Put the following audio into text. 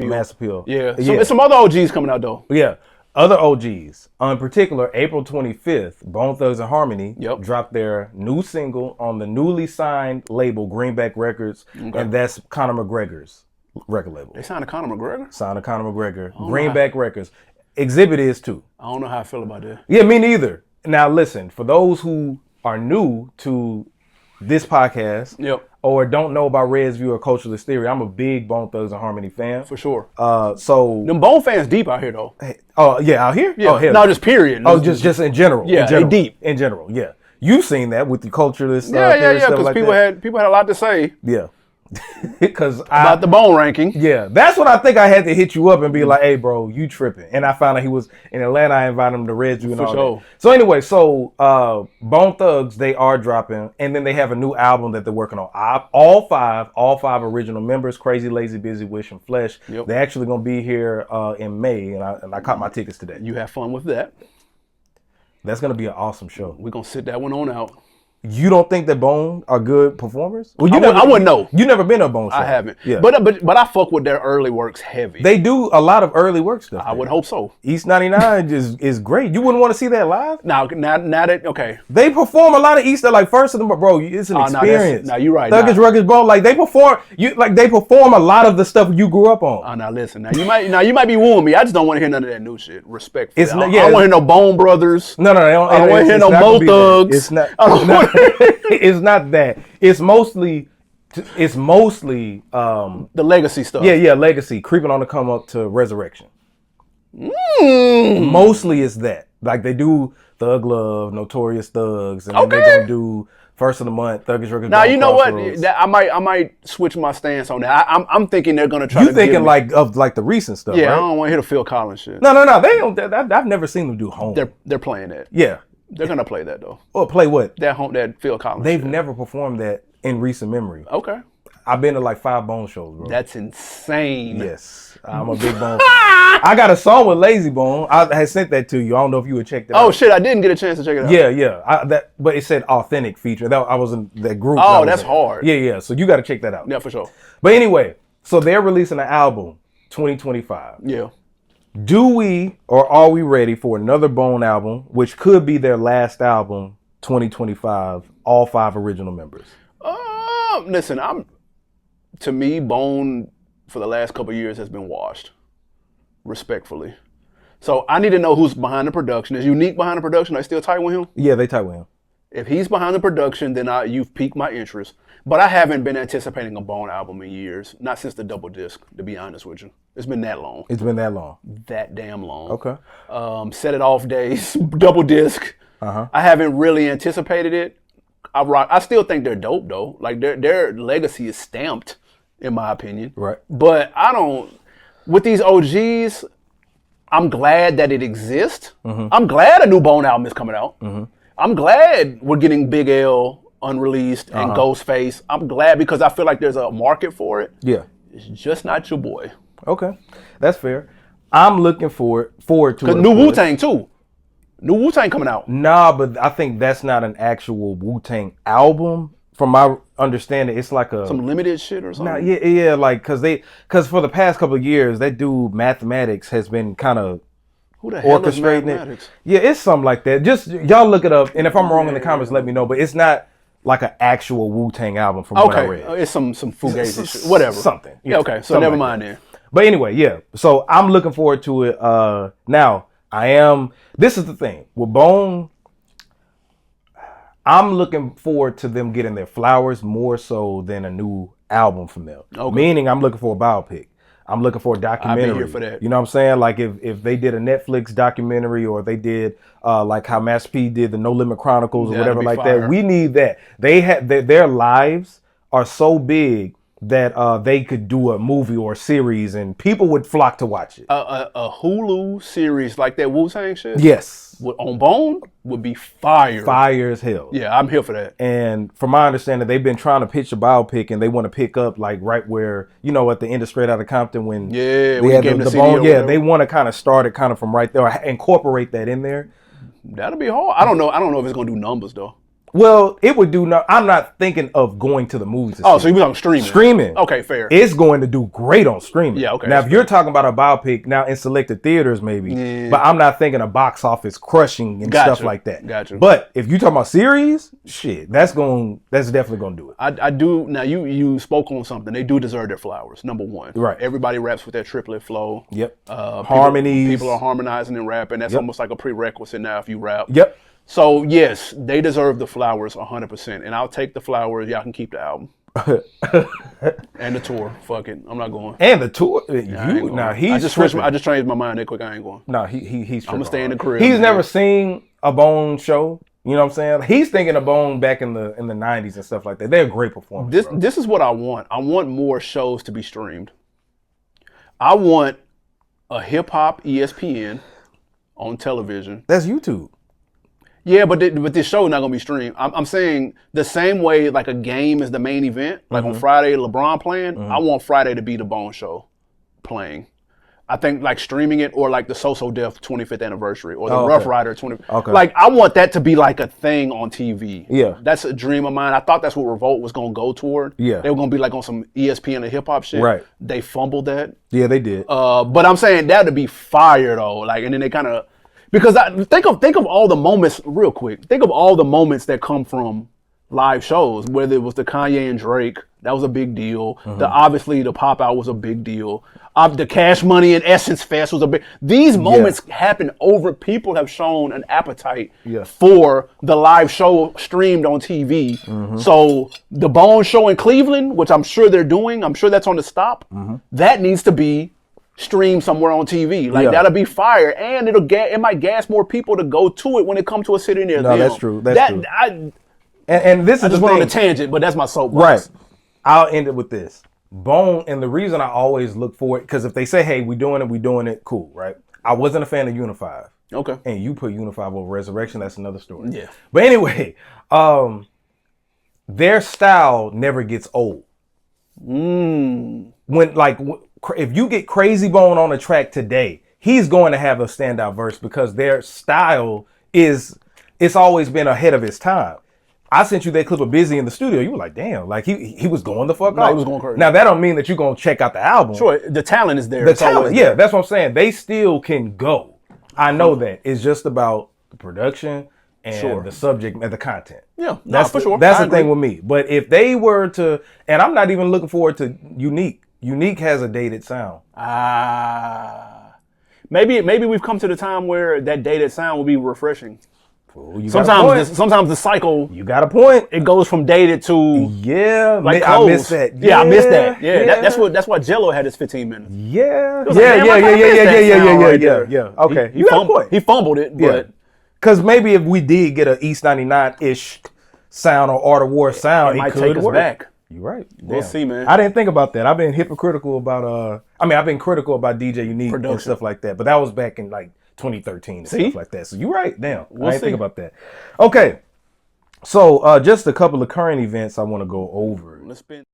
Appeal. Mass Appeal. Yeah. So there's some other OGs coming out though. Yeah. Other OGs. In particular, April 25th, Bone Thugs and Harmony dropped their new single on the newly signed label Greenback Records, and that's Conor McGregor's record label. They signed to Conor McGregor? Signed to Conor McGregor. Greenback Records. Exhibit is too. I don't know how I feel about that. Yeah, me neither. Now listen, for those who are new to this podcast, or don't know about Red's view of culturalist theory, I'm a big Bone Thugs and Harmony fan. For sure. So them Bone fans deep out here though. Oh yeah, out here? Yeah. Oh, hell. No, just period. Oh, just in general. Yeah, in general, they deep. In general, yeah. You've seen that with the culturalist yeah, because like people had a lot to say. Yeah. Because about the Bone ranking. Yeah. That's what I think I had to hit you up and be like, hey bro, you tripping. And I found out he was in Atlanta. I invited him to Red's view and all that. So anyway, Bone Thugs, they are dropping, and then they have a new album that they're working on. All five original members, Crazy, Lazy, Busy, Wish, and Flesh. They're actually gonna be here in May, and I caught my tickets today. You have fun with that. That's gonna be an awesome show. We're gonna sit that one on out. You don't think that Bone are good performers? Well, I wouldn't know. You never been to a Bone show. I haven't. Yeah. But I fuck with their early works heavy. They do a lot of early work stuff. I would hope so. East 99 is great. You wouldn't want to see that live? Now that okay. They perform a lot of East, like first of them, bro. It's an experience. Now you're right. Thuggish Ruggers, bro. Like they perform a lot of the stuff you grew up on. Oh, now listen. Now you might be wooing me. I just don't want to hear none of that new shit. Respectfully. It's not, I don't want to hear no Bone Brothers. No. I don't want to hear no Mo Thugs. It's not. It's not that. It's mostly the legacy stuff. Yeah, legacy. Creeping on the come up to Resurrection. Mostly it's that. Like they do Thug Love, Notorious Thugs, and then they're gonna do First of the Month, Thuggish Records. Now you know what? I might switch my stance on that. I'm thinking they're gonna try. You thinking like the recent stuff? Yeah, right? I don't want to hear the Phil Collins shit. No. They don't. I've never seen them do home. They're playing that. Yeah. They're gonna play that though. Or play what? That Phil Collins. They've shit. never performed that in recent memory. Okay. I've been to like 5 Bone shows, bro. That's insane. Yes, I'm a big Bone fan. I got a song with Lazy Bone. I had sent that to you. I don't know if you would check that out. Oh shit, I didn't get a chance to check it out. Yeah. But it said authentic feature. I was in that group. Oh, that's hard. Yeah. So you got to check that out. Yeah, for sure. But anyway, so they're releasing an album 2025. Yeah. Do we or are we ready for another Bone album, which could be their last album, 2025, all 5 original members? Listen, to me, Bone for the last couple of years has been washed, respectfully. So I need to know who's behind the production. Is Unique behind the production? Are they still tight with him? Yeah, they tight with him. If he's behind the production, then you've piqued my interest. But I haven't been anticipating a Bone album in years. Not since the double disc, to be honest with you. It's been that long. It's been that long. That damn long. Okay. Set It Off days, double disc. I haven't really anticipated it. I still think they're dope though. Like their legacy is stamped, in my opinion. Right. But with these OGs, I'm glad that it exists. I'm glad a new Bone album is coming out. I'm glad we're getting Big L unreleased and Ghostface. I'm glad because I feel like there's a market for it. Yeah. It's just not your boy. Okay. That's fair. I'm looking forward to it. Because new Wu-Tang too. New Wu-Tang coming out. Nah, but I think that's not an actual Wu-Tang album. From my understanding, it's like some limited shit or something. Nah, yeah, like because for the past couple of years, that dude Mathematics has been kind of who the hell is orchestrating Mathematics? it. Yeah, it's something like that. Just y'all look it up, and if I'm wrong in the comments, let me know. But it's not like an actual Wu-Tang album from what I read. It's some fugazi shit, whatever. Something. Yeah, okay. So never mind then. But anyway, yeah. So I'm looking forward to it. Now this is the thing with Bone. I'm looking forward to them getting their flowers more so than a new album from them. Okay. Meaning I'm looking for a biopic. I'm looking for a documentary. I'll be here for that. You know what I'm saying? Like if they did a Netflix documentary or they did like how Master P did the No Limit Chronicles or whatever like that. We need that. They had their lives are so big that they could do a movie or a series and people would flock to watch it. A Hulu series like that Wu-Tang shit? Yes. On Bone would be fire. Fire as hell. Yeah, I'm here for that. And from my understanding, they've been trying to pitch a biopic and they want to pick up like right where, at the end of Straight Outta Compton when they had had the Bone. Yeah, they want to kind of start it from right there or incorporate that in there. That'll be hard. I don't know if it's gonna do numbers though. Well, it would do no. I'm not thinking of going to the movies. Oh, so you talking streaming? Streaming. Okay, fair. It's going to do great on streaming. Yeah, okay. Now, if you're talking about a biopic, now in selected theaters, maybe, but I'm not thinking a box office crushing and stuff like that. Gotcha. But if you're talking about series, shit, that's definitely gonna do it. I do. Now you spoke on something. They do deserve their flowers. Number one, right? Everybody raps with their triplet flow. Yep. Harmonies. People are harmonizing and rapping. That's almost like a prerequisite now if you rap. Yep. So, yes, they deserve the flowers 100%. And I'll take the flowers. Y'all can keep the album. And the tour. Fuck it. I'm not going. And the tour. I just changed my mind that quick. I ain't going. No, he's I'm going to stay in the crib. He's never seen a Bone show. You know what I'm saying? He's thinking of Bone back in the 90s and stuff like that. They're great performers. This is what I want. I want more shows to be streamed. I want a hip-hop ESPN on television. That's YouTube. Yeah, but this show is not going to be streamed. I'm saying the same way like a game is the main event, like on Friday, LeBron playing, I want Friday to be the Bone Show playing. I think like streaming it or like the So Def 25th anniversary or the Rough Rider 20. Okay. Like I want that to be like a thing on TV. Yeah. That's a dream of mine. I thought that's what Revolt was going to go toward. Yeah. They were going to be like on some ESPN and hip hop shit. Right. They fumbled that. Yeah, they did. But I'm saying that would be fire though. Like, and then they kind of, because think of all the moments real quick. Think of all the moments that come from live shows, whether it was the Kanye and Drake, that was a big deal. Obviously the Pop Out was a big deal. The Cash Money and Essence Fest was a big. These moments happen over. People have shown an appetite for the live show streamed on TV. So the Bone Show in Cleveland, which I'm sure they're doing, I'm sure that's on the stop. That needs to be stream somewhere on TV. Like that'll be fire, and it might gas more people to go to it when it comes to a city near them. That's true. That's true. And this is I just went on a tangent, but that's my soapbox. Right. I'll end it with this. Bone, and the reason I always look for it, because if they say, hey, we doing it, cool, right? I wasn't a fan of Unified. Okay. And you put Unified over Resurrection, that's another story. Yeah. But anyway, their style never gets old. When if you get Crazy Bone on a track today, he's going to have a standout verse because their style it's always been ahead of its time. I sent you that clip of Busy in the studio. You were like, damn, like he was going the fuck off. He was going crazy. Now that don't mean that you're gonna check out the album. Sure, the talent is there. The talent, that's what I'm saying. They still can go. I know that. It's just about the production and the subject and the content. Yeah, that's for sure. That's the thing with me. But if they were to, and I'm not even looking forward to Unique. Unique has a dated sound. Maybe we've come to the time where that dated sound will be refreshing. Well, sometimes the cycle. You got a point. It goes from dated to like I miss that. I missed that. Yeah. That's why Jello had his 15 minutes. Yeah. Okay, you got a point. He fumbled it, but because maybe if we did get an East 99-ish sound or Art of War sound, it might take us back. You're right. We'll see, man. I didn't think about that. I've been hypocritical about I've been critical about DJ Unique and stuff like that, but that was back in like 2013 and stuff like that. So you're right. Damn. I didn't think about that. Okay. So just a couple of current events I want to go over. Let's spin.